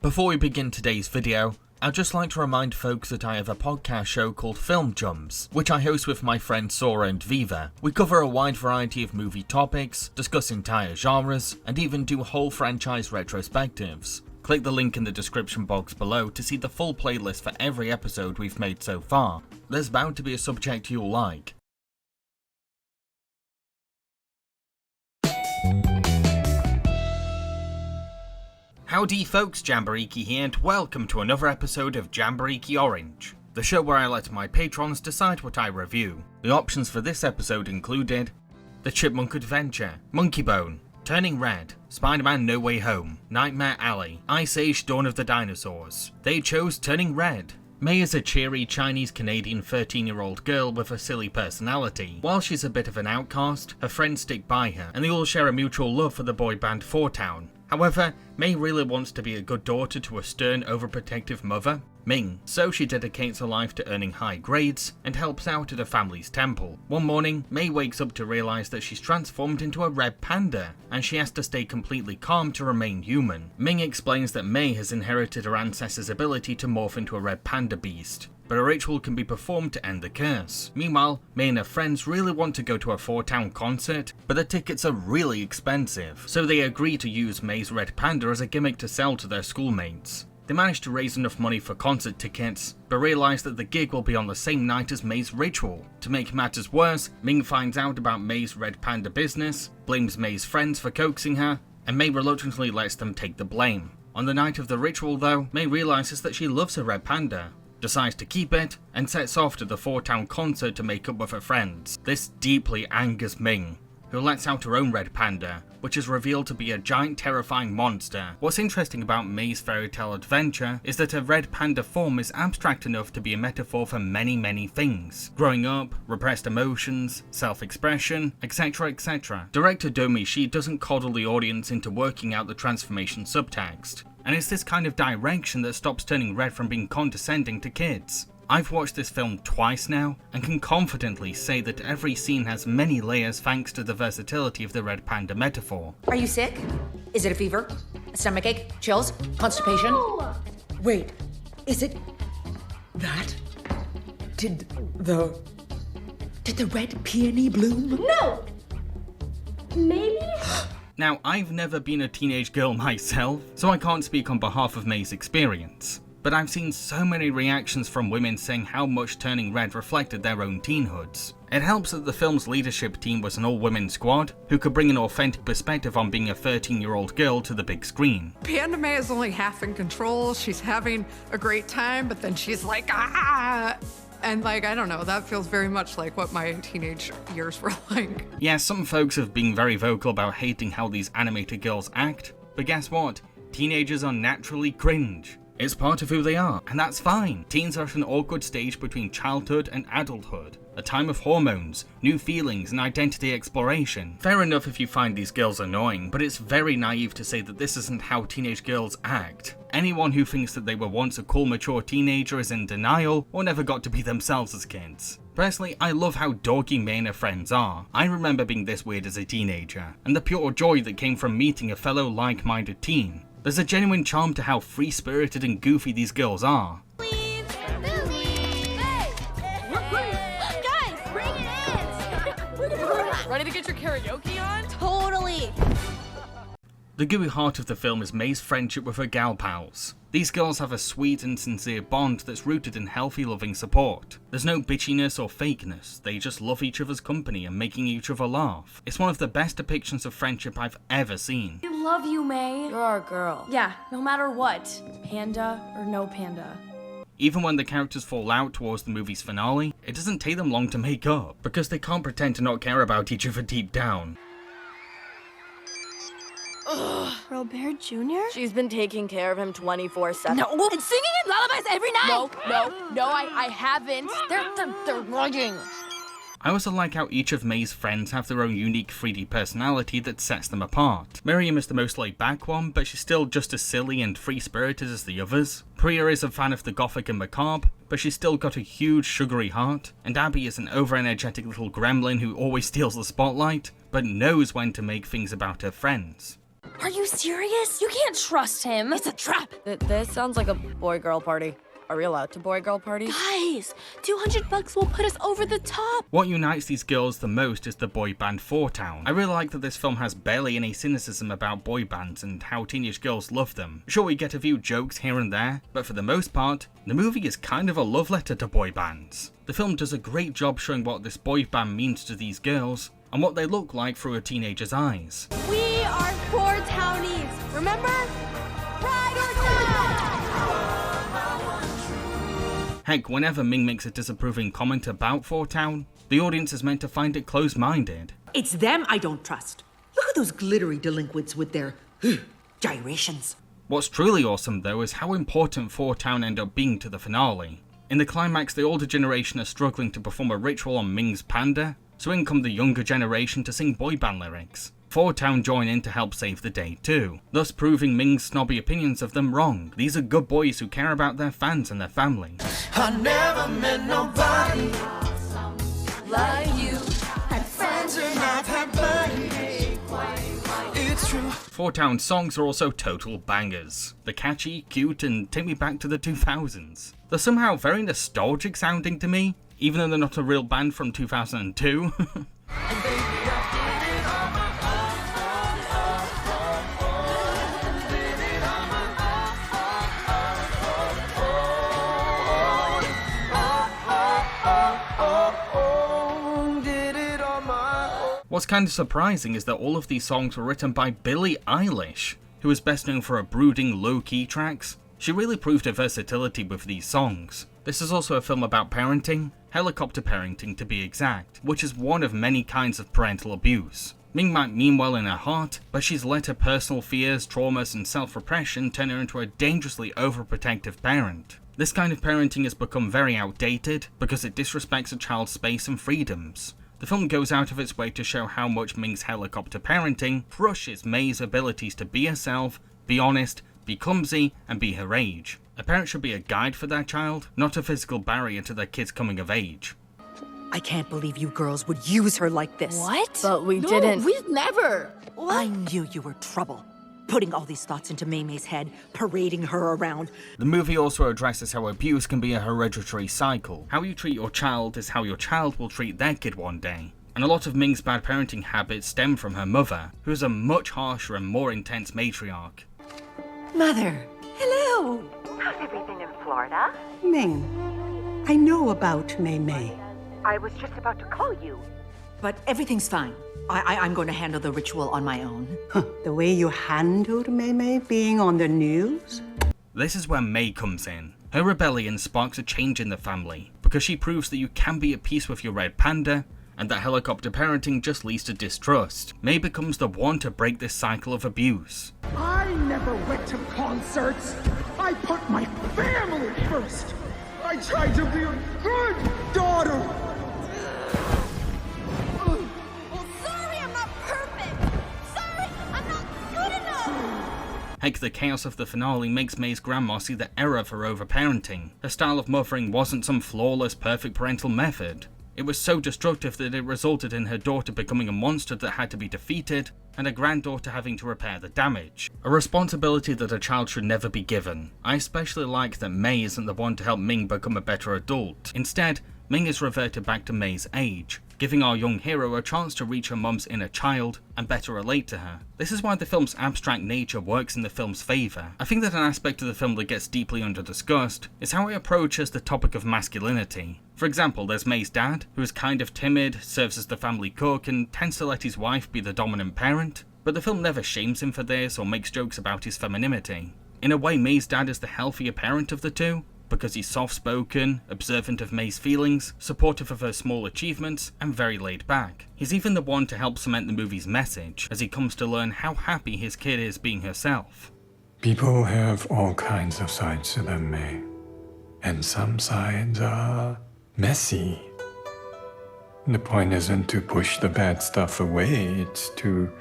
Before we begin today's video, I'd just like to remind folks that I have a podcast show called Film Jumps, which I host with my friends Sora and Viva. We cover a wide variety of movie topics, discuss entire genres, and even do whole franchise retrospectives. Click the link in the description box below to see the full playlist for every episode we've made so far. There's bound to be a subject you'll like. Howdy folks, Jambareeqi here, and welcome to another episode of Jambareeqi Orange, the show where I let my patrons decide what I review. The options for this episode included The Chipmunk Adventure, Monkey Bone, Turning Red, Spider-Man No Way Home, Nightmare Alley, Ice Age Dawn of the Dinosaurs. They chose Turning Red. May is a cheery Chinese-Canadian 13-year-old girl with a silly personality. While she's a bit of an outcast, her friends stick by her, and they all share a mutual love for the boy band Four Town. However, May really wants to be a good daughter to a stern, overprotective mother, Ming, so she dedicates her life to earning high grades and helps out at her family's temple. One morning, May wakes up to realize that she's transformed into a red panda, and she has to stay completely calm to remain human. Ming explains that May has inherited her ancestors' ability to morph into a red panda beast, but a ritual can be performed to end the curse. Meanwhile, May and her friends really want to go to a Four Town concert, but the tickets are really expensive, so they agree to use May's red panda as a gimmick to sell to their schoolmates. They manage to raise enough money for concert tickets, but realize that the gig will be on the same night as May's ritual. To make matters worse, Ming finds out about May's red panda business, blames May's friends for coaxing her, and May reluctantly lets them take the blame. On the night of the ritual though, May realizes that she loves her red panda, decides to keep it, and sets off to the Four Town concert to make up with her friends. This deeply angers Ming, who lets out her own red panda, which is revealed to be a giant terrifying monster. What's interesting about May's fairy tale adventure is that her red panda form is abstract enough to be a metaphor for many things. Growing up, repressed emotions, self-expression, etc, etc. Director Domi Shi doesn't coddle the audience into working out the transformation subtext, and it's this kind of direction that stops Turning Red from being condescending to kids. I've watched this film twice now, and can confidently say that every scene has many layers thanks to the versatility of the red panda metaphor. Are you sick? Is it a fever? A stomachache? Chills? Constipation? No! Wait, is it that? Did the red peony bloom? No! Maybe? Now, I've never been a teenage girl myself, so I can't speak on behalf of May's experience. But I've seen so many reactions from women saying how much Turning Red reflected their own teenhoods. It helps that the film's leadership team was an all-women squad who could bring an authentic perspective on being a 13-year-old girl to the big screen. Panda May is only half in control. She's having a great time, but then she's like, ah! And I don't know, that feels very much like what my teenage years were like. Yeah, some folks have been very vocal about hating how these animated girls act, but guess what? Teenagers are naturally cringe. It's part of who they are, and that's fine. Teens are at an awkward stage between childhood and adulthood, a time of hormones, new feelings, and identity exploration. Fair enough if you find these girls annoying, but it's very naive to say that this isn't how teenage girls act. Anyone who thinks that they were once a cool, mature teenager is in denial, or never got to be themselves as kids. Personally, I love how dorky May and her friends are. I remember being this weird as a teenager, and the pure joy that came from meeting a fellow like-minded teen. There's a genuine charm to how free-spirited and goofy these girls are. Guys, bring it in! Ready to get your karaoke on? Totally! The gooey heart of the film is May's friendship with her gal pals. These girls have a sweet and sincere bond that's rooted in healthy, loving support. There's no bitchiness or fakeness, they just love each other's company and making each other laugh. It's one of the best depictions of friendship I've ever seen. I love you, May. You're our girl. Yeah, no matter what. Panda or no panda. Even when the characters fall out towards the movie's finale, it doesn't take them long to make up, because they can't pretend to not care about each other deep down. Robert Jr.? She's been taking care of him 24/7. No, and singing him lullabies every night! No, I haven't. They're lying. I also like how each of May's friends have their own unique 3D personality that sets them apart. Miriam is the most laid-back one, but she's still just as silly and free-spirited as the others. Priya is a fan of the gothic and macabre, but she's still got a huge sugary heart. And Abby is an over-energetic little gremlin who always steals the spotlight, but knows when to make things about her friends. Are you serious? You can't trust him. It's a trap. This sounds like a boy-girl party. Are we allowed to boy-girl party? Guys, $200 will put us over the top. What unites these girls the most is the boy band 4town. I really like that this film has barely any cynicism about boy bands and how teenage girls love them. Sure, we get a few jokes here and there, but for the most part, the movie is kind of a love letter to boy bands. The film does a great job showing what this boy band means to these girls and what they look like through a teenager's eyes. We are 4 townies, remember? Ride or die! Heck, whenever Ming makes a disapproving comment about 4town, the audience is meant to find it closed-minded. It's them I don't trust. Look at those glittery delinquents with their gyrations. What's truly awesome though is how important 4town end up being to the finale. In the climax, the older generation are struggling to perform a ritual on Ming's panda, so in come the younger generation to sing boy band lyrics. 4town join in to help save the day too, thus proving Ming's snobby opinions of them wrong. These are good boys who care about their fans and their family. I never met nobody Like you. had friends and I've had money. It's true. 4town songs are also total bangers. They're catchy, cute, and take me back to the 2000s. They're somehow very nostalgic sounding to me, even though they're not a real band from 2002. What's kind of surprising is that all of these songs were written by Billie Eilish, who is best known for her brooding low-key tracks. She really proved her versatility with these songs. This is also a film about parenting, helicopter parenting to be exact, which is one of many kinds of parental abuse. Ming might mean well in her heart, but she's let her personal fears, traumas, and self-repression turn her into a dangerously overprotective parent. This kind of parenting has become very outdated because it disrespects a child's space and freedoms. The film goes out of its way to show how much Ming's helicopter parenting crushes May's abilities to be herself, be honest, be clumsy, and be her age. A parent should be a guide for their child, not a physical barrier to their kid's coming of age. I can't believe you girls would use her like this. What? But we didn't. We've never. What? I knew you were trouble. Putting all these thoughts into May's head, parading her around. The movie also addresses how abuse can be a hereditary cycle. How you treat your child is how your child will treat their kid one day. And a lot of Ming's bad parenting habits stem from her mother, who is a much harsher and more intense matriarch. Mother, hello. How's everything in Florida? Ming, I know about May. I was just about to call you. But everything's fine. I'm going to handle the ritual on my own. The way you handled May being on the news? This is where May comes in. Her rebellion sparks a change in the family, because she proves that you can be at peace with your red panda, and that helicopter parenting just leads to distrust. May becomes the one to break this cycle of abuse. I never went to concerts. I put my family first. I tried to be a good daughter. Sorry, I'm not perfect. Sorry, I'm not good enough. Heck, the chaos of the finale makes May's grandma see the error of her overparenting. Her style of mothering wasn't some flawless, perfect parental method. It was so destructive that it resulted in her daughter becoming a monster that had to be defeated, and her granddaughter having to repair the damage. A responsibility that a child should never be given. I especially like that May isn't the one to help Ming become a better adult. Instead, Ming is reverted back to May's age, giving our young hero a chance to reach her mum's inner child and better relate to her. This is why the film's abstract nature works in the film's favour. I think that an aspect of the film that gets deeply under-discussed is how it approaches the topic of masculinity. For example, there's May's dad, who is kind of timid, serves as the family cook, and tends to let his wife be the dominant parent, but the film never shames him for this or makes jokes about his femininity. In a way, May's dad is the healthier parent of the two, because he's soft-spoken, observant of May's feelings, supportive of her small achievements, and very laid back. He's even the one to help cement the movie's message, as he comes to learn how happy his kid is being herself. People have all kinds of sides to them, May. And some sides are messy. The point isn't to push the bad stuff away, it's to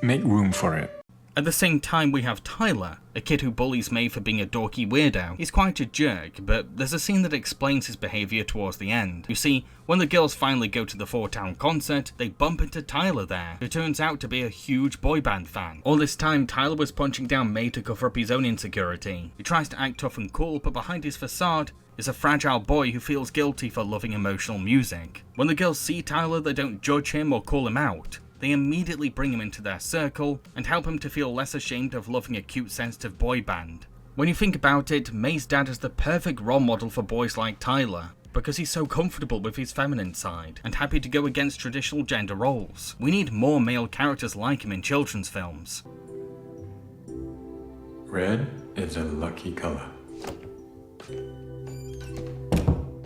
make room for it. At the same time, we have Tyler, a kid who bullies May for being a dorky weirdo. He's quite a jerk, but there's a scene that explains his behaviour towards the end. You see, when the girls finally go to the Four-Town concert, they bump into Tyler there, who turns out to be a huge boy band fan. All this time, Tyler was punching down May to cover up his own insecurity. He tries to act tough and cool, but behind his facade is a fragile boy who feels guilty for loving emotional music. When the girls see Tyler, they don't judge him or call him out. They immediately bring him into their circle and help him to feel less ashamed of loving a cute, sensitive boy band. When you think about it, May's dad is the perfect role model for boys like Tyler, because he's so comfortable with his feminine side and happy to go against traditional gender roles. We need more male characters like him in children's films. Red is a lucky color.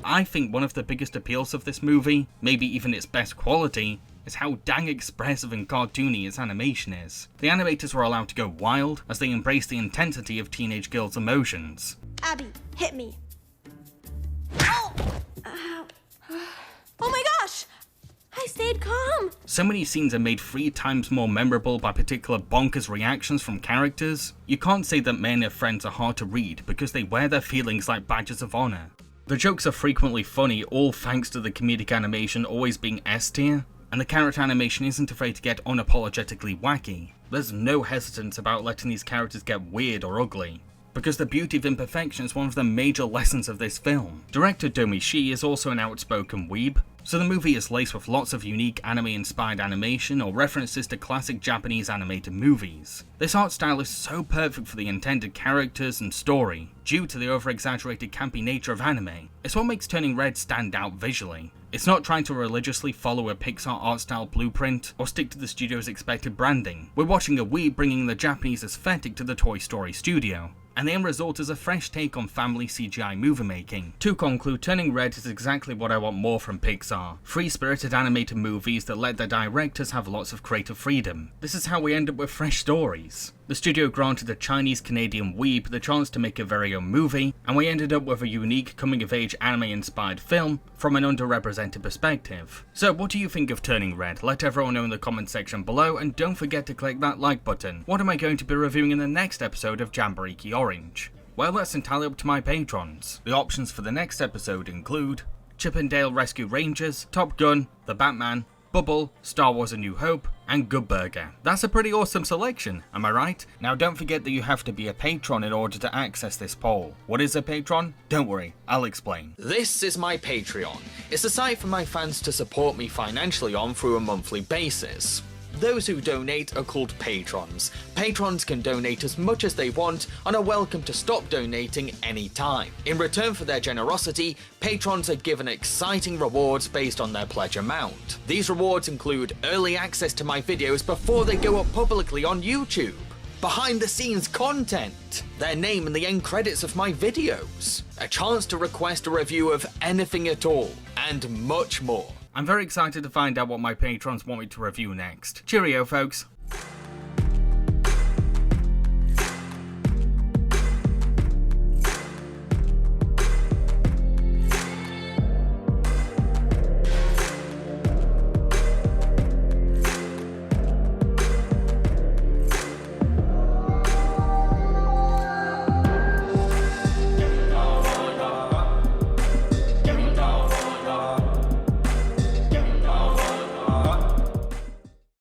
I think one of the biggest appeals of this movie, maybe even its best quality, is how dang expressive and cartoony its animation is. The animators were allowed to go wild as they embraced the intensity of teenage girls' emotions. Abby, hit me. Oh! Ow. Oh my gosh! I stayed calm. So many scenes are made 3 times more memorable by particular bonkers reactions from characters. You can't say that May and her friends are hard to read because they wear their feelings like badges of honor. The jokes are frequently funny, all thanks to the comedic animation always being S tier. And the character animation isn't afraid to get unapologetically wacky. There's no hesitance about letting these characters get weird or ugly, because the beauty of imperfection is one of the major lessons of this film. Director Domi Shi is also an outspoken weeb, so the movie is laced with lots of unique anime-inspired animation or references to classic Japanese animated movies. This art style is so perfect for the intended characters and story, due to the over-exaggerated campy nature of anime. It's what makes Turning Red stand out visually. It's not trying to religiously follow a Pixar art style blueprint or stick to the studio's expected branding. We're watching a weeb bringing the Japanese aesthetic to the Toy Story studio, and the end result is a fresh take on family CGI movie making. To conclude, Turning Red is exactly what I want more from Pixar. Free-spirited animated movies that let their directors have lots of creative freedom. This is how we end up with fresh stories. The studio granted a Chinese-Canadian weeb the chance to make a very own movie, and we ended up with a unique coming-of-age anime-inspired film from an underrepresented perspective. So what do you think of Turning Red? Let everyone know in the comment section below, and don't forget to click that like button. What am I going to be reviewing in the next episode of Jambareeqi Orange? Well, that's entirely up to my patrons. The options for the next episode include Chip and Dale Rescue Rangers, Top Gun, The Batman, Bubble, Star Wars A New Hope, and Good Burger. That's a pretty awesome selection, am I right? Now don't forget that you have to be a patron in order to access this poll. What is a patron? Don't worry, I'll explain. This is my Patreon. It's a site for my fans to support me financially on through a monthly basis. Those who donate are called patrons. Patrons can donate as much as they want and are welcome to stop donating anytime. In return for their generosity, patrons are given exciting rewards based on their pledge amount. These rewards include early access to my videos before they go up publicly on YouTube, behind the scenes content, their name in the end credits of my videos, a chance to request a review of anything at all, and much more. I'm very excited to find out what my patrons want me to review next. Cheerio, folks.